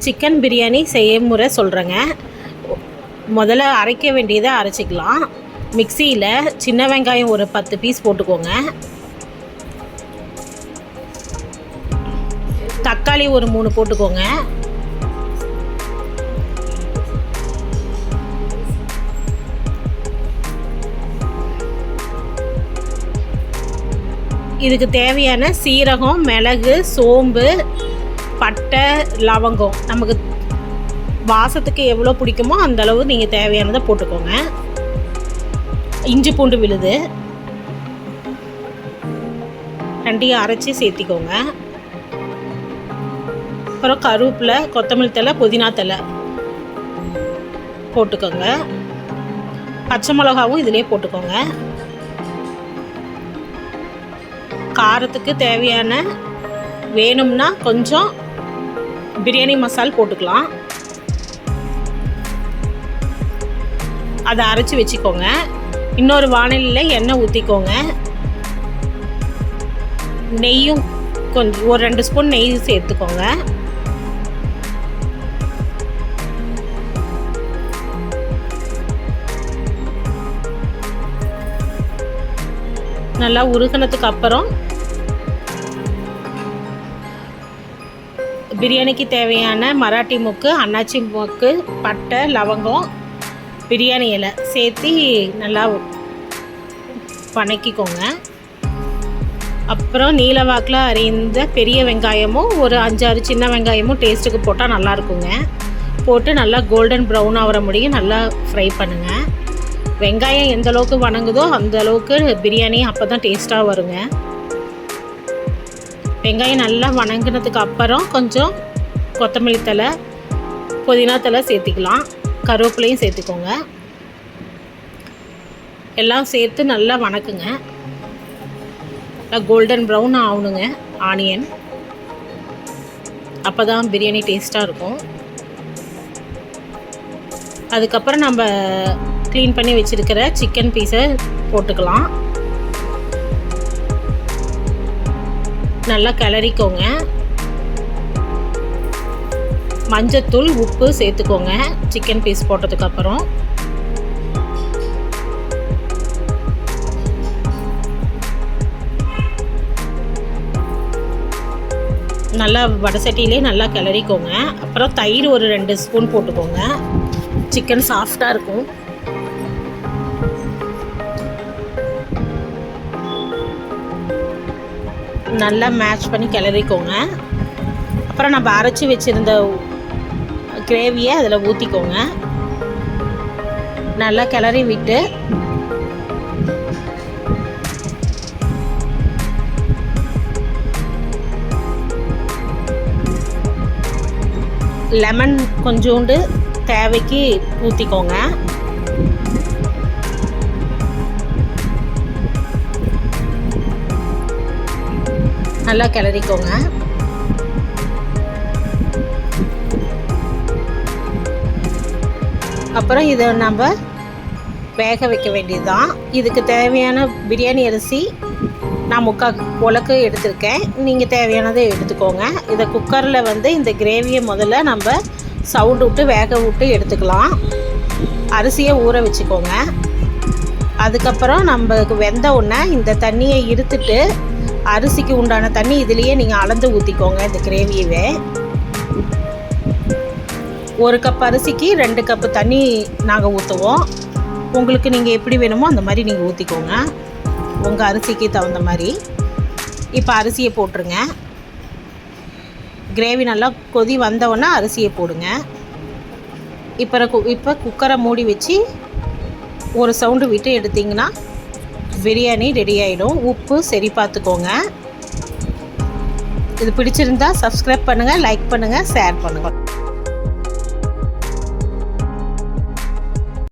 Chicken biryani செய்முறை சொல்கிறேங்க. முதல்ல அரைக்க வேண்டியதை அரைச்சிக்கலாம். மிக்சியில் சின்ன வெங்காயம் ஒரு 10 பீஸ் போட்டுக்கோங்க. தக்காளி ஒரு 3 போட்டுக்கோங்க. இதுக்கு தேவையான சீரகம், மிளகு, சோம்பு, பட்டை, லவங்கம் நமக்கு வாசத்துக்கு எவ்வளோ பிடிக்குமோ அந்தளவு நீங்கள் தேவையானதை போட்டுக்கோங்க. இஞ்சி பூண்டு விழுது ரெண்டையும் அரைச்சி சேர்த்திக்கோங்க. அப்புறம் கருவேப்பிலை, கொத்தமல்லி தழை, புதினா தழை போட்டுக்கோங்க. பச்சை மிளகாவும் இதிலே போட்டுக்கோங்க. காரத்துக்கு தேவையான வேணும்னா கொஞ்சம் பிரியாணி மசால் போட்டுக்கலாம். அதை அரைச்சி வச்சுக்கோங்க. இன்னொரு வாணலியில் எண்ணெய் ஊற்றிக்கோங்க. நெய்யும் கொஞ்சம் ஒரு 2 ஸ்பூன் நெய் சேர்த்துக்கோங்க. நல்லா உருகினதுக்கு அப்புறம் பிரியாணிக்கு தேவையான மராட்டி மொக்கு, அன்னாச்சி மொக்கு, பட்டை, லவங்கம், பிரியாணி இலை சேர்த்து நல்லா வணக்கிக்கோங்க. அப்புறம் நீல வாக்கில் அரிந்த பெரிய வெங்காயமும் ஒரு 5-6 சின்ன வெங்காயமும் டேஸ்ட்டுக்கு போட்டால் நல்லாயிருக்குங்க. போட்டு நல்லா கோல்டன் ப்ரௌன் ஆகிற முடியும் நல்லா ஃப்ரை பண்ணுங்கள். வெங்காயம் எந்த அளவுக்கு வணங்குதோ அந்த அளவுக்கு பிரியாணி அப்போ தான் டேஸ்ட்டாக வருங்க. வெங்காயம் நல்லா வணங்கினதுக்கு அப்புறம் கொஞ்சம் கொத்தமல்லி தழை, புதினா தழை சேர்த்திக்கலாம். கருவேப்பிலையும் சேர்த்துக்கோங்க. எல்லாம் சேர்த்து நல்லா வணக்குங்க. நல்லா கோல்டன் ப்ரௌன் ஆகணுங்க ஆனியன். அப்போ தான் பிரியாணி டேஸ்ட்டாக இருக்கும். அதுக்கப்புறம் நம்ம க்ளீன் பண்ணி வச்சுருக்கிற சிக்கன் பீஸை போட்டுக்கலாம். நல்லா கிளறிக்கோங்க. மஞ்சத்தூள், உப்பு சேர்த்துக்கோங்க சிக்கன் பீஸ் போட்டதுக்கப்புறம். நல்லா வடசட்டியிலே நல்லா கிளறிக்கோங்க. அப்புறம் தயிர் ஒரு 2 ஸ்பூன் போட்டுக்கோங்க. சிக்கன் சாஃப்டாக இருக்கும். நல்லா மேட்ச் பண்ணி கிளறிக்கோங்க. அப்புறம் நம்ம அரைச்சி வச்சுருந்த கிரேவியை அதில் ஊற்றிக்கோங்க. நல்லா கிளறி விட்டு லெமன் கொஞ்சோண்டு தேவைக்கு ஊற்றிக்கோங்க. நல்லா கிளறிக்கோங்க. அப்புறம் இதை நம்ம வேக வைக்க வேண்டியது தான். இதுக்கு தேவையான பிரியாணி அரிசி நான் 3/4 உலக்கு எடுத்திருக்கேன். நீங்கள் தேவையானதை எடுத்துக்கோங்க. இதை குக்கரில் இந்த கிரேவியை முதல்ல நம்ம சவுண்டு விட்டு வேக விட்டு எடுத்துக்கலாம். அரிசியை ஊற வச்சுக்கோங்க. அதுக்கப்புறம் நம்மளுக்கு வெந்த உடனே இந்த தண்ணியை இருத்துட்டு அரிசிக்கு உண்டான தண்ணி இதுலேயே நீங்கள் அளந்து ஊற்றிக்கோங்க. இந்த கிரேவியவே 1 கப் அரிசிக்கு 2 கப்பு தண்ணி நாங்கள் ஊற்றுவோம். உங்களுக்கு நீங்கள் எப்படி வேணுமோ அந்த மாதிரி நீங்கள் ஊற்றிக்கோங்க, உங்கள் அரிசிக்கு தகுந்த மாதிரி. இப்போ அரிசியை போட்டுருங்க. கிரேவி நல்லா கொதி வந்தவுடனே அரிசியை போடுங்க. இப்போ குக்கரை மூடி வச்சு ஒரு சவுண்டு விட்டு எடுத்திங்கன்னா பிரியாணி ரெடி ஆகிடும். உப்பு சரி பார்த்துக்கோங்க. இது பிடிச்சிருந்தா சப்ஸ்கிரைப் பண்ணுங்கள், லைக் பண்ணுங்கள், ஷேர் பண்ணுங்கள்.